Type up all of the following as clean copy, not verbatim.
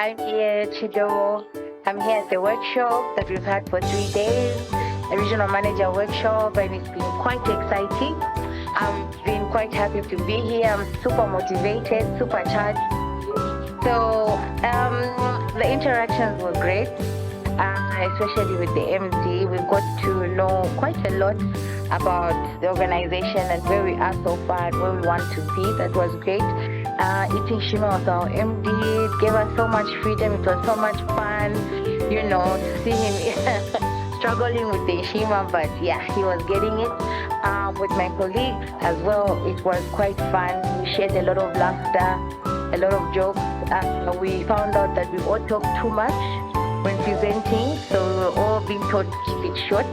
I'm here, Chido. I'm here at the workshop that we've had for 3 days, the regional manager workshop, and it's been quite exciting. I've been quite happy to be here. I'm super motivated, super charged. So the interactions were great, especially with the MD. We got to know quite a lot about the organization and where we are so far and where we want to be. That was great. Eating Shima with our MD, it gave us so much freedom. It was so much fun, to see him struggling with the Shima, but yeah, he was getting it. With my colleagues as well, it was quite fun. We shared a lot of laughter, a lot of jokes. We found out that we all talk too much when presenting, so we were all being told to keep it short.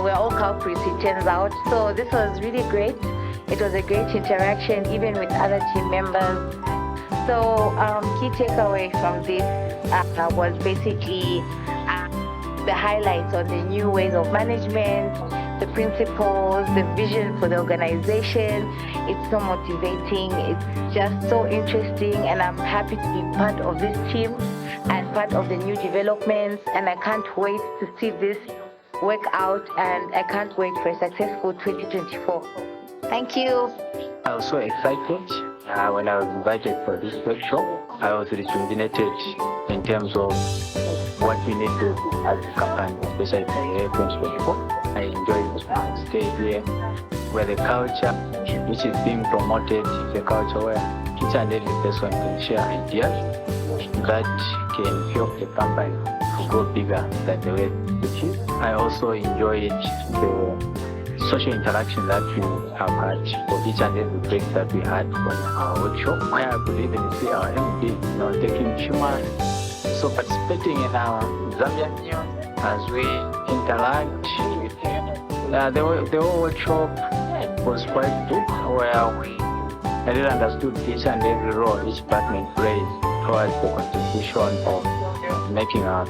We're all culprits, it turns out. So this was really great. It was a great interaction, even with other team members. So key takeaway from this was basically the highlights on the new ways of management, the principles, the vision for the organization. It's so motivating. It's just so interesting, and I'm happy to be part of this team and part of the new developments. And I can't wait to see this work out, and I can't wait for a successful 2024. Thank you. I was so excited when I was invited for this workshop. I was rejuvenated in terms of what we need to do as a company, especially for the year 2024. I enjoyed staying here, where the culture which is being promoted is a culture where each and every person can share ideas that can help the company to grow bigger than the way it is. I also enjoyed the social interaction that we have had for each and every break that we had on our workshop, where I could even see our MD, taking Shima, so participating in our Zambian news as we interact with him. The whole workshop was quite good, where I really understood each and every role each department plays towards the contribution of making our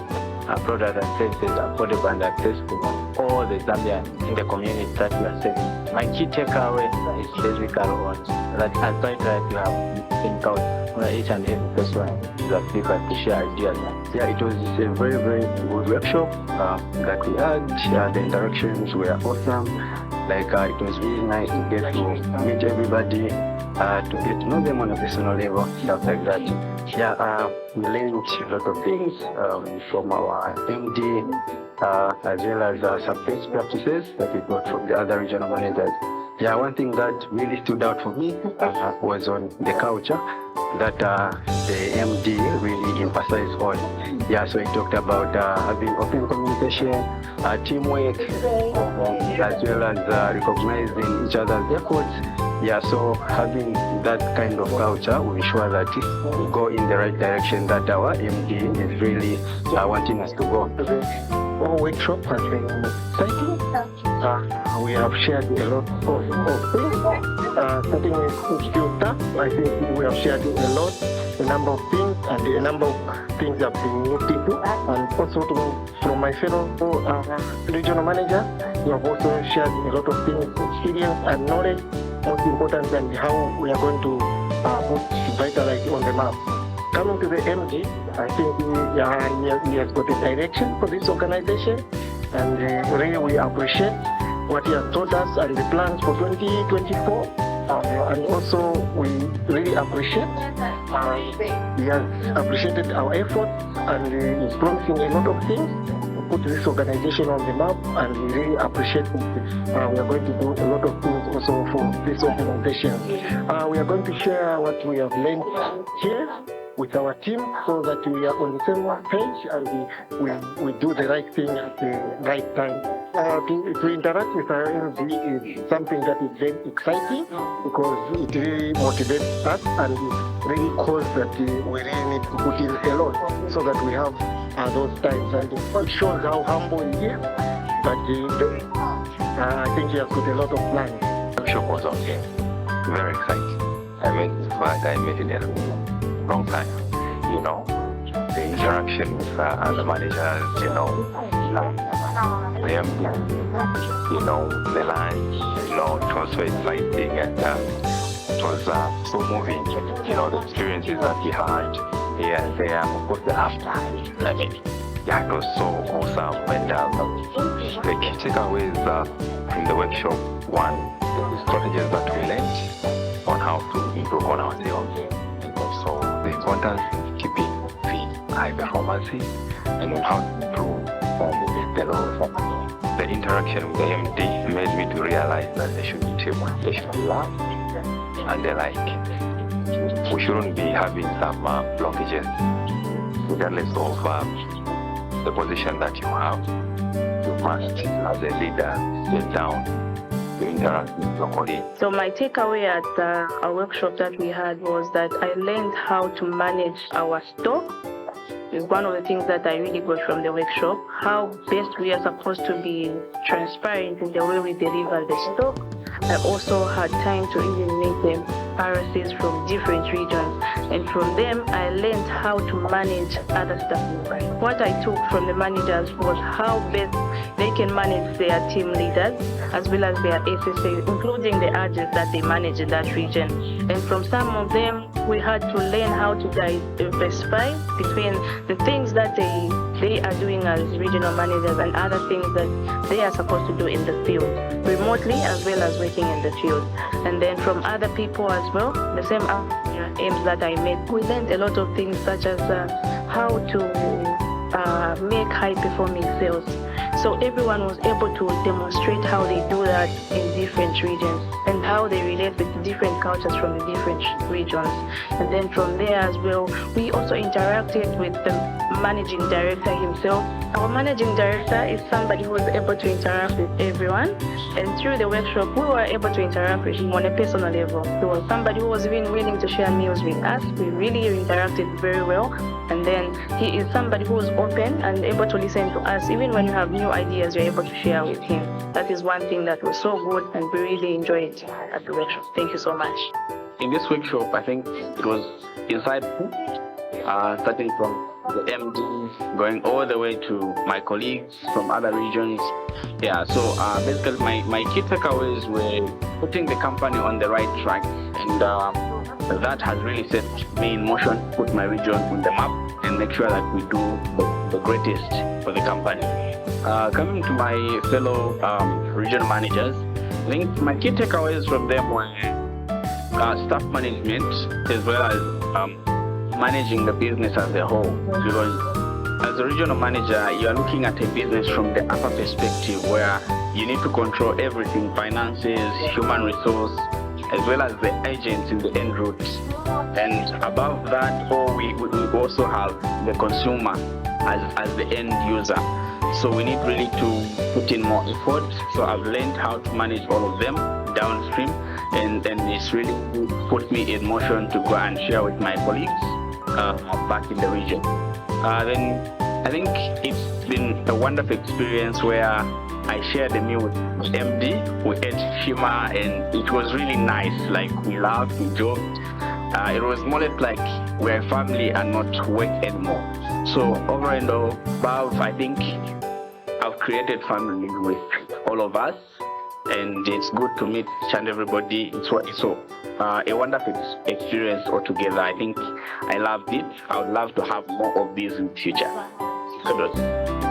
product and services affordable and accessible to all the Zambians in the community that we are serving. My key takeaway is basically that as I try to have think out where each and every person is able to share ideas. Yeah, it was a very, very good workshop that we had. The interactions were awesome. It was really nice to get to meet everybody, to get to know them on a personal level, stuff like that. Yeah, we learned a lot of things from our MD, as well as some best practices that we got from the other regional managers. Yeah, one thing that really stood out for me was on the culture that the MD really emphasized on. Yeah, so he talked about having open communication, teamwork, as well as recognizing each other's efforts. Yeah, so having that kind of culture will ensure that we go in the right direction that our MD is really wanting us to go. Our workshop has been exciting. We have shared a lot of things. Starting with filter, I think we have shared a lot, a number of things, and a number of things have been looked into. And also from my fellow regional manager, we have also shared a lot of things, experience and knowledge, most important than how we are going to put Vitalize on the map. Coming to the MD, I think he has got a direction for this organization, and really we appreciate what he has told us and the plans for 2024. And also we really appreciate he has appreciated our efforts, and is promising a lot of things to put this organization on the map, and we really appreciate it. We are going to do a lot of things also for this organization. We are going to share what we have learned here with our team, so that we are on the same page and we do the right thing at the right time. To interact with our MD is something that is very exciting, because it really motivates us, and it really calls that we really need to put in a lot so that we have those times. And it shows how humble he is, but I think he has got a lot of plans. The workshop was awesome, very exciting. I met in a long time, the interaction with other managers, the MD, the lunch, it was so exciting, and it was so moving, the experiences that we had, here and there. Of course, the laughter. I mean, yeah, it was so awesome. And the key takeaways from the workshop, one, the strategies that we learned on how to improve on ourselves, and also the importance of keeping the high performance and on how to improve the interaction with the MD made me to realize that they should be teamwork, they should laugh, and they like. We shouldn't be having some blockages, regardless of the position that you have. You must, as a leader, sit down to interact with your colleagues. So my takeaway at a workshop that we had was that I learned how to manage our stock. Is one of the things that I really got from the workshop, how best we are supposed to be transparent in the way we deliver the stock. I also had time to even meet them RSs from different regions, and from them I learned how to manage other staff. What I took from the managers was how best they can manage their team leaders as well as their SSA, including the agents that they manage in that region. And from some of them, we had to learn how to diversify between the things that they are doing as regional managers and other things that they are supposed to do in the field, remotely as well as working in the field. And then from other people as well, the same aims that I made. We learned a lot of things such as how to make high-performing sales. So everyone was able to demonstrate how they do that in different regions and how they relate with different cultures from the different regions. And then from there as well, we also interacted with the managing director himself. Our managing director is somebody who was able to interact with everyone. And through the workshop, we were able to interact with him on a personal level. He was somebody who was even willing to share meals with us. We really interacted very well. And then he is somebody who is open and able to listen to us. Even when you have new ideas, you're able to share with him. That is one thing that was so good, and we really enjoyed at the workshop. Thank you so much. In this workshop, I think it was insightful, starting from the MD, going all the way to my colleagues from other regions. Yeah, so basically my key takeaways were putting the company on the right track, and that has really set me in motion, put my region on the map, and make sure that we do the greatest for the company. Coming to my fellow regional managers, I think my key takeaways from them were staff management as well as managing the business as a whole. Because as a regional manager, you are looking at a business from the upper perspective where you need to control everything, finances, human resource, as well as the agents in the end route. And above that, we also have the consumer as the end user. So we need really to put in more effort. So I've learned how to manage all of them downstream, and it's really put me in motion to go and share with my colleagues back in the region. Then I think it's been a wonderful experience where I shared a meal with MD. We ate shima, and it was really nice. Like, we laughed, we joked. It was more like we're a family and not work anymore. So over and above, I think I've created family with all of us, and it's good to meet each and everybody. It's a wonderful experience altogether. I think I loved it. I would love to have more of these in the future. Kudos.